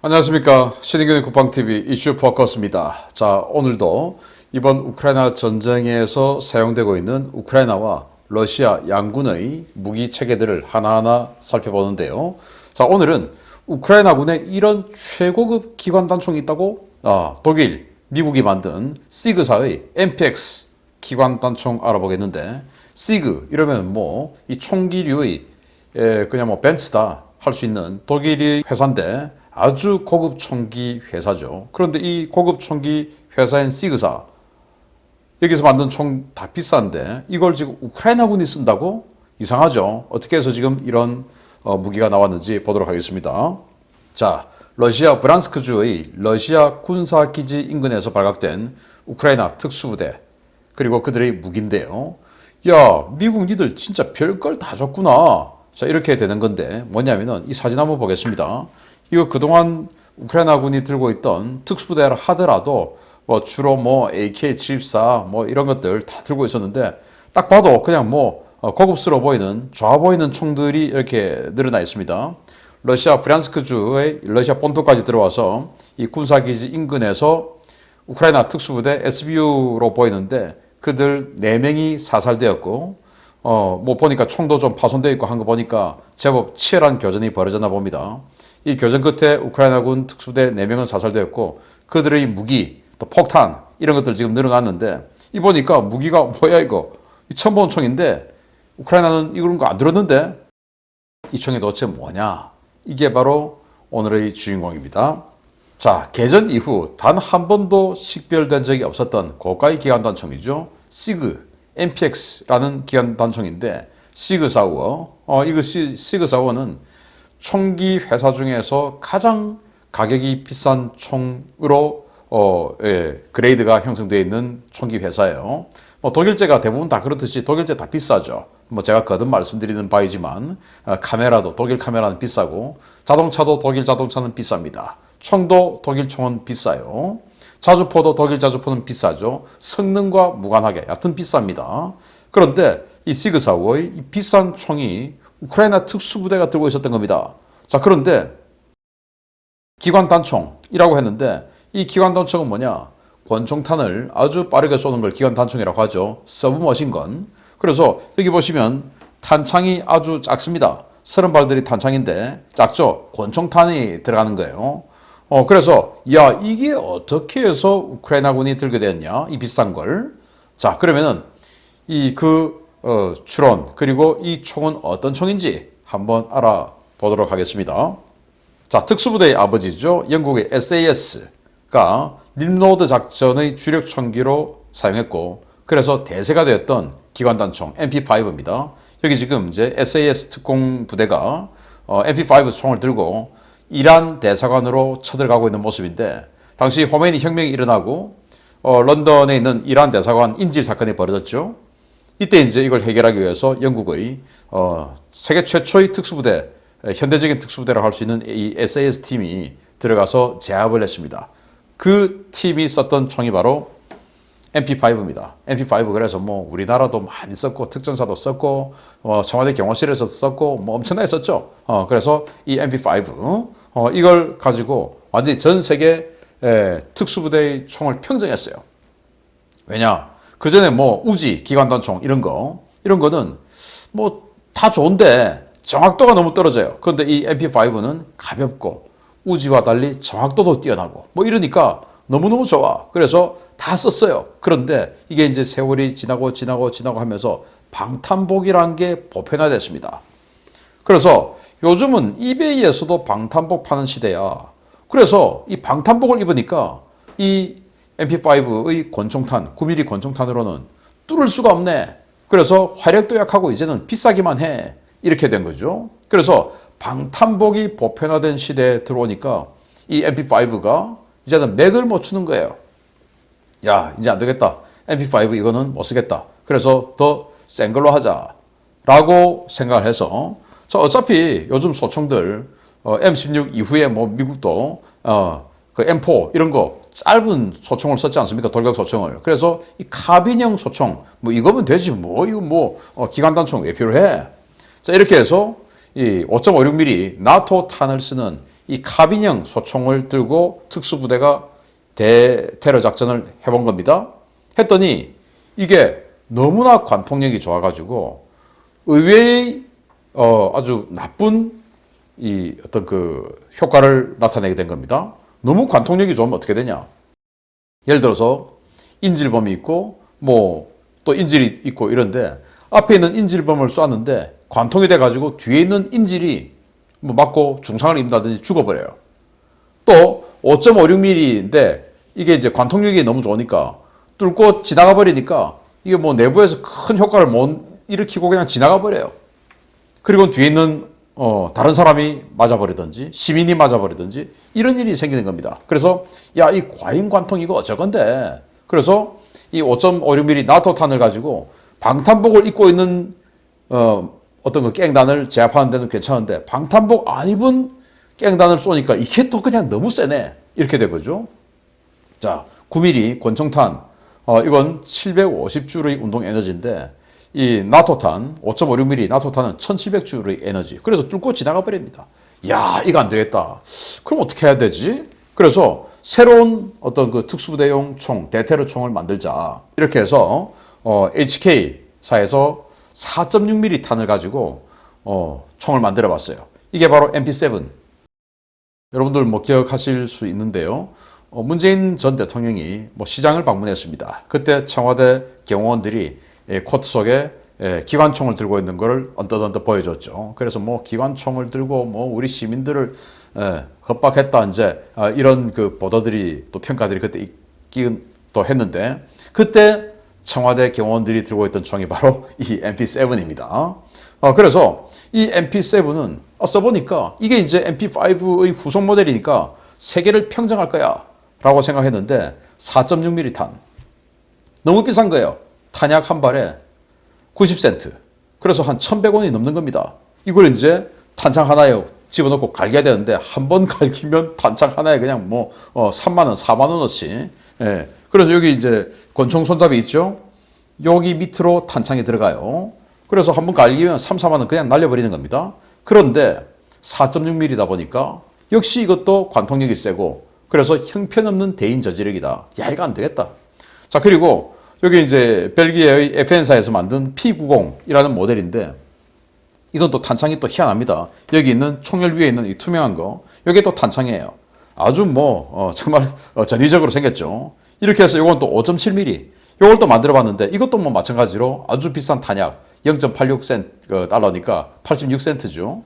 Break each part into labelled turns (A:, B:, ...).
A: 안녕하십니까. 신인균의 국방TV 이슈 포커스입니다. 자, 오늘도 이번 우크라이나 전쟁에서 사용되고 있는 우크라이나와 러시아 양군의 무기 체계들을 하나하나 살펴보는데요. 자, 오늘은 우크라이나군에 이런 최고급 기관 단총이 있다고? 독일, 미국이 만든 시그사의 MPX 기관 단총 알아보겠는데, 시그 이러면 뭐 이 총기류의 그냥 뭐 벤츠다 할 수 있는 독일의 회사인데 아주 고급 총기 회사죠. 그런데 이 고급 총기 회사인 시그사, 여기서 만든 총 다 비싼데 이걸 지금 우크라이나군이 쓴다고? 이상하죠. 어떻게 해서 지금 이런 무기가 나왔는지 보도록 하겠습니다. 자, 러시아 브란스크주의 러시아 군사기지 인근에서 발각된 우크라이나 특수부대, 그리고 그들의 무기인데요. 야, 미국 니들 진짜 별걸 다 줬구나. 자, 이렇게 되는 건데 뭐냐면은 이 사진 한번 보겠습니다. 이거 그동안 우크라이나군이 들고 있던 특수부대라 하더라도 뭐 주로 뭐 AK-74 뭐 이런 것들 다 들고 있었는데, 딱 봐도 그냥 뭐 고급스러워 보이는, 좋아 보이는 총들이 이렇게 늘어나 있습니다. 러시아 브란스크주의 러시아 본토까지 들어와서 이 군사기지 인근에서 우크라이나 특수부대 SBU로 보이는데 그들 4명이 사살되었고, 뭐 보니까 총도 좀 파손되어 있고 한 거 보니까 제법 치열한 교전이 벌어졌나 봅니다. 이 교전 끝에 우크라이나군 특수부대 4명은 사살되었고 그들의 무기, 또 폭탄 이런 것들 지금 늘어났는데, 이 보니까 무기가 뭐야 이거, 처음 본 총인데 우크라이나는 이런 거 안 들었는데 이 총이 도대체 뭐냐, 이게 바로 오늘의 주인공입니다. 자, 개전 이후 단 한 번도 식별된 적이 없었던 고가의 기관 단총이죠. 시그 MPX라는 기관 단총인데, 시그사우어, 이거 시그사우어는 총기 회사 중에서 가장 가격이 비싼 총으로 그레이드가 형성되어 있는 총기 회사예요. 뭐 독일제가 대부분 다 그렇듯이 독일제 다 비싸죠. 뭐 제가 거듭 말씀드리는 바이지만 카메라도 독일 카메라는 비싸고, 자동차도 독일 자동차는 비쌉니다. 총도 독일 총은 비싸요. 자주포도 독일 자주포는 비싸죠. 성능과 무관하게 여하튼 비쌉니다. 그런데 이 시그사우어의 이 비싼 총이 우크라이나 특수부대가 들고 있었던 겁니다. 자, 그런데 기관 단총이라고 했는데 이 기관 단총은 뭐냐? 권총탄을 아주 빠르게 쏘는 걸 기관 단총이라고 하죠. 서브머신건. 그래서 여기 보시면 탄창이 아주 작습니다. 30발들이 탄창인데 작죠? 권총탄이 들어가는 거예요. 그래서 야, 이게 어떻게 해서 우크라이나군이 들게 되었냐? 이 비싼 걸. 자, 그러면은 추론, 그리고 이 총은 어떤 총인지 한번 알아보도록 하겠습니다. 자, 특수부대의 아버지죠. 영국의 SAS가 림로드 작전의 주력 총기로 사용했고, 그래서 대세가 되었던 기관단총 MP5입니다. 여기 지금 이제 SAS 특공 부대가 MP5 총을 들고 이란 대사관으로 쳐들어가고 있는 모습인데, 당시 호메니 혁명이 일어나고 런던에 있는 이란 대사관 인질 사건이 벌어졌죠. 이때 이제 이걸 해결하기 위해서 영국의 세계 최초의 특수부대, 현대적인 특수부대라고 할 수 있는 이 SAS 팀이 들어가서 제압을 했습니다. 그 팀이 썼던 총이 바로 MP5입니다. MP5, 그래서 뭐 우리나라도 많이 썼고 특전사도 썼고 청와대 경호실에서 썼고 뭐 엄청나게 썼죠. 그래서 이 MP5 이걸 가지고 완전히 전 세계 특수부대의 총을 평정했어요. 왜냐? 그 전에 뭐 우지, 기관단총 이런 거는 뭐 다 좋은데 정확도가 너무 떨어져요. 그런데 이 MP5는 가볍고 우지와 달리 정확도도 뛰어나고 뭐 이러니까 너무너무 좋아. 그래서 다 썼어요. 그런데 이게 이제 세월이 지나고 하면서 방탄복이라는 게 보편화됐습니다. 그래서 요즘은 이베이에서도 방탄복 파는 시대야. 그래서 이 방탄복을 입으니까 이 MP5의 권총탄, 9mm 권총탄으로는 뚫을 수가 없네. 그래서 화력도 약하고 이제는 비싸기만 해. 이렇게 된 거죠. 그래서 방탄복이 보편화된 시대에 들어오니까 이 MP5가 이제는 맥을 못 추는 거예요. 야, 이제 안 되겠다. MP5 이거는 못 쓰겠다. 그래서 더 센 걸로 하자. 라고 생각을 해서, 어차피 요즘 소총들 M16 이후에 뭐 미국도 그 M4 이런 거 짧은 소총을 썼지 않습니까? 돌격 소총을. 그래서 이 카빈형 소총, 뭐 이거면 되지 뭐, 이거 뭐 기관단총 왜 필요해? 자, 이렇게 해서 이 5.56mm 나토 탄을 쓰는 이 카빈형 소총을 들고 특수부대가 대테러 작전을 해본 겁니다. 했더니 이게 너무나 관통력이 좋아가지고 의외의 아주 나쁜 이 어떤 그 효과를 나타내게 된 겁니다. 너무 관통력이 좋으면 어떻게 되냐? 예를 들어서 인질범이 있고 뭐 또 인질이 있고 이런데 앞에 있는 인질범을 쐈는데 관통이 돼가지고 뒤에 있는 인질이 뭐 맞고 중상을 입는다든지 죽어버려요. 또 5.56mm인데 이게 이제 관통력이 너무 좋으니까 뚫고 지나가 버리니까 이게 뭐 내부에서 큰 효과를 못 일으키고 그냥 지나가 버려요. 그리고 뒤에 있는 다른 사람이 맞아버리든지 시민이 맞아버리든지 이런 일이 생기는 겁니다. 그래서 야, 이 과잉 관통 이거 어쩔 건데. 그래서 이 5.56mm 나토탄을 가지고 방탄복을 입고 있는 어떤 그 깽단을 제압하는 데는 괜찮은데 방탄복 안 입은 깽단을 쏘니까 이게 또 그냥 너무 세네. 이렇게 된 거죠. 자, 9mm 권총탄 이건 750줄의 운동 에너지인데 이 나토탄 5.56mm 나토탄은 1700줄의 에너지. 그래서 뚫고 지나가 버립니다. 야, 이거 안 되겠다. 그럼 어떻게 해야 되지? 그래서 새로운 어떤 그 특수부대용 총, 대테러 총을 만들자. 이렇게 해서 HK사에서 4.6mm 탄을 가지고 총을 만들어 봤어요. 이게 바로 MP7. 여러분들 뭐 기억하실 수 있는데요. 문재인 전 대통령이 뭐 시장을 방문했습니다. 그때 청와대 경호원들이 코트 속에 기관총을 들고 있는 걸 언뜻언뜻 보여줬죠. 그래서 뭐 기관총을 들고 뭐 우리 시민들을 협박했다 이제 이런 그 보도들이 또 평가들이 그때 있긴 또 했는데 그때 청와대 경호원들이 들고 있던 총이 바로 이 MP7입니다. 그래서 이 MP7은 써보니까 이게 이제 MP5의 후속 모델이니까 세계를 평정할 거야 라고 생각했는데 4.6mm 탄 너무 비싼 거예요. 탄약 한 발에 90센트. 그래서 한 1,100원이 넘는 겁니다. 이걸 이제 탄창 하나에 집어넣고 갈겨야 되는데 한 번 갈기면 탄창 하나에 그냥 뭐 3만 원, 4만 원어치. 예. 그래서 여기 이제 권총 손잡이 있죠. 여기 밑으로 탄창이 들어가요. 그래서 한 번 갈기면 3, 4만 원 그냥 날려버리는 겁니다. 그런데 4.6mm다 보니까 역시 이것도 관통력이 세고 그래서 형편없는 대인 저지력이다. 야, 이거 안 되겠다. 자, 그리고 여기 이제 벨기에의 FN사에서 만든 P90이라는 모델인데 이건 또 탄창이 또 희한합니다. 여기 있는 총열 위에 있는 이 투명한 거, 이게 또 탄창이에요. 아주 뭐 정말 전위적으로 생겼죠. 이렇게 해서 이건 또 5.7mm, 이걸 또 만들어봤는데 이것도 뭐 마찬가지로 아주 비싼 탄약, 0.86센트 달러니까 86센트죠.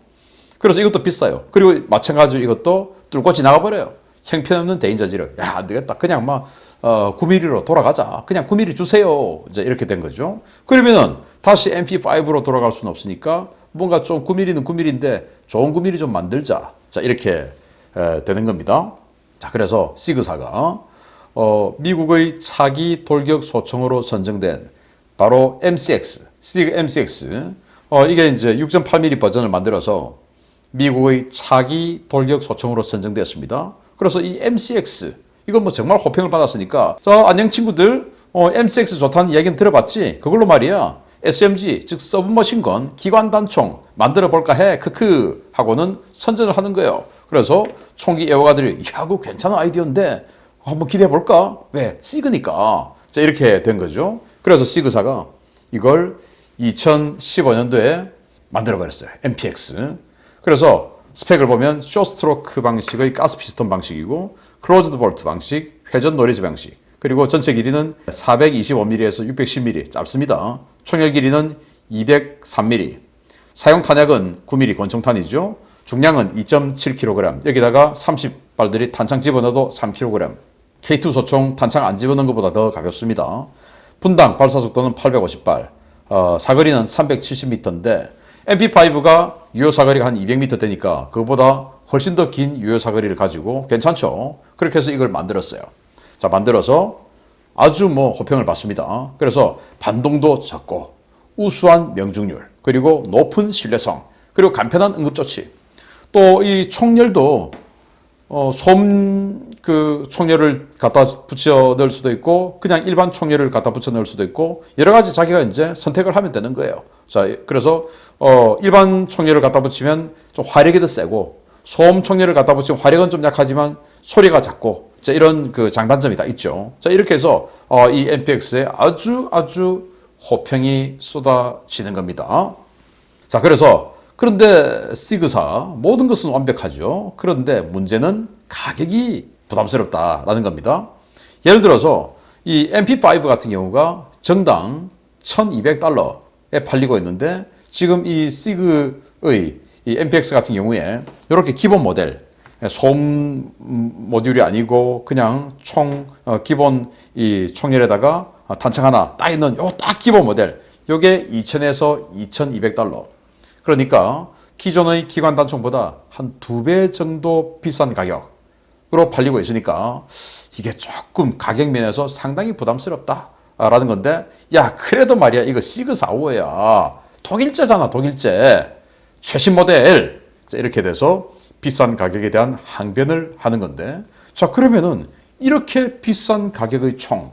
A: 그래서 이것도 비싸요. 그리고 마찬가지로 이것도 뚫고 지나가 버려요. 형편없는 대인 저지력. 야, 안 되겠다. 그냥 막 9mm로 돌아가자. 그냥 9mm 주세요. 이제 이렇게 된 거죠. 그러면은 다시 MP5로 돌아갈 수는 없으니까 뭔가 좀 9mm는 9mm인데 좋은 9mm 좀 만들자. 자, 이렇게 되는 겁니다. 자, 그래서 시그사가 미국의 차기 돌격 소총으로 선정된 바로 MCX, 시그 MCX. 이게 이제 6.8mm 버전을 만들어서 미국의 차기 돌격 소총으로 선정되었습니다. 그래서 이 MCX 이건 뭐 정말 호평을 받았으니까 자, 안녕 친구들, MCX 좋다는 이야기는 들어봤지? 그걸로 말이야 SMG 즉 서브머신건 기관 단총 만들어 볼까 해 크크 하고는 선전을 하는 거예요. 그래서 총기 애호가들이 야, 그거 괜찮은 아이디어인데 한번 기대해 볼까? 왜? 시그니까. 자, 이렇게 된 거죠. 그래서 시그사가 이걸 2015년도에 만들어 버렸어요. MPX. 그래서 스펙을 보면 쇼스트로크 방식의 가스 피스톤 방식이고 클로즈드 볼트 방식, 회전 노리즈 방식, 그리고 전체 길이는 425mm에서 610mm 짧습니다. 총열 길이는 203mm. 사용 탄약은 9mm 권총탄이죠. 중량은 2.7kg. 여기다가 30발들이 탄창 집어넣어도 3kg. K2 소총 탄창 안 집어넣은 것보다 더 가볍습니다. 분당 발사 속도는 850발. 사거리는 370m인데 MP5가 유효 사거리가 한 200m 되니까 그거보다 훨씬 더 긴 유효 사거리를 가지고 괜찮죠. 그렇게 해서 이걸 만들었어요. 자, 만들어서 아주 뭐 호평을 받습니다. 그래서 반동도 적고 우수한 명중률, 그리고 높은 신뢰성, 그리고 간편한 응급조치. 또 이 총열도 총열을 갖다 붙여 넣을 수도 있고 그냥 일반 총열을 갖다 붙여 넣을 수도 있고 여러 가지 자기가 이제 선택을 하면 되는 거예요. 자, 그래서 일반 총열을 갖다 붙이면 좀 화력이 더 세고 소음 청량을 갖다 붙이면 화력은 좀 약하지만 소리가 작고 자, 이런 그 장단점이 다 있죠. 자, 이렇게 해서 이 MPX에 아주 호평이 쏟아지는 겁니다. 자, 그런데 시그사 모든 것은 완벽하죠. 그런데 문제는 가격이 부담스럽다라는 겁니다. 예를 들어서 이 MP5 같은 경우가 정당 $1,200에 팔리고 있는데 지금 이 시그의 이 MPX 같은 경우에 이렇게 기본 모델 소음 모듈이 아니고 그냥 기본 이 총열에다가 단창 하나 딱 있는 요 딱 기본 모델 요게 2,000에서 $2,200 그러니까 기존의 기관 단총보다 한 2배 정도 비싼 가격으로 팔리고 있으니까 이게 조금 가격 면에서 상당히 부담스럽다라는 건데 야 그래도 말이야 이거 시그45야 독일제잖아 독일제 최신 모델 이렇게 돼서 비싼 가격에 대한 항변을 하는 건데 자 그러면은 이렇게 비싼 가격의 총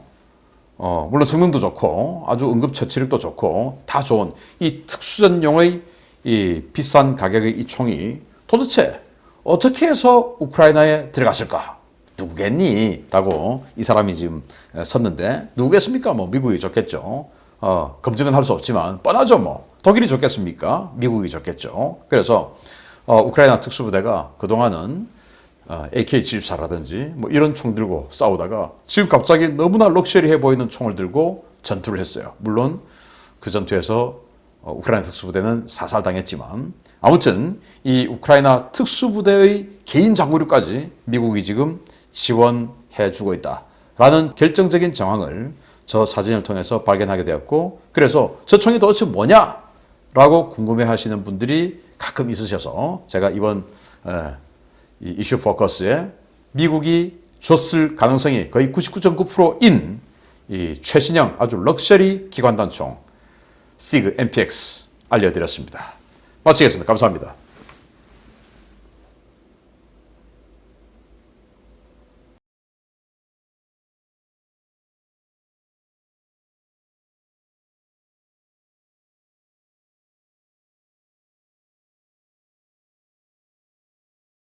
A: 물론 성능도 좋고 아주 응급처치력도 좋고 다 좋은 이 특수전용의 이 비싼 가격의 이 총이 도대체 어떻게 해서 우크라이나에 들어갔을까? 누구겠니? 라고 이 사람이 지금 섰는데 누구겠습니까? 뭐 미국이 좋겠죠. 검증은 할 수 없지만 뻔하죠 뭐. 독일이 좋겠습니까? 미국이 좋겠죠. 그래서 우크라이나 특수부대가 그동안은 AK-74라든지 뭐 이런 총 들고 싸우다가 지금 갑자기 너무나 럭셔리해 보이는 총을 들고 전투를 했어요. 물론 그 전투에서 우크라이나 특수부대는 사살당했지만 아무튼 이 우크라이나 특수부대의 개인 장구류까지 미국이 지금 지원해 주고 있다라는 결정적인 정황을 저 사진을 통해서 발견하게 되었고 그래서 저 총이 도대체 뭐냐라고 궁금해 하시는 분들이 가끔 있으셔서 제가 이번 이 이슈 포커스에 미국이 줬을 가능성이 거의 99.9%인 이 최신형 아주 럭셔리 기관단총 시그 MPX 알려드렸습니다. 마치겠습니다. 감사합니다.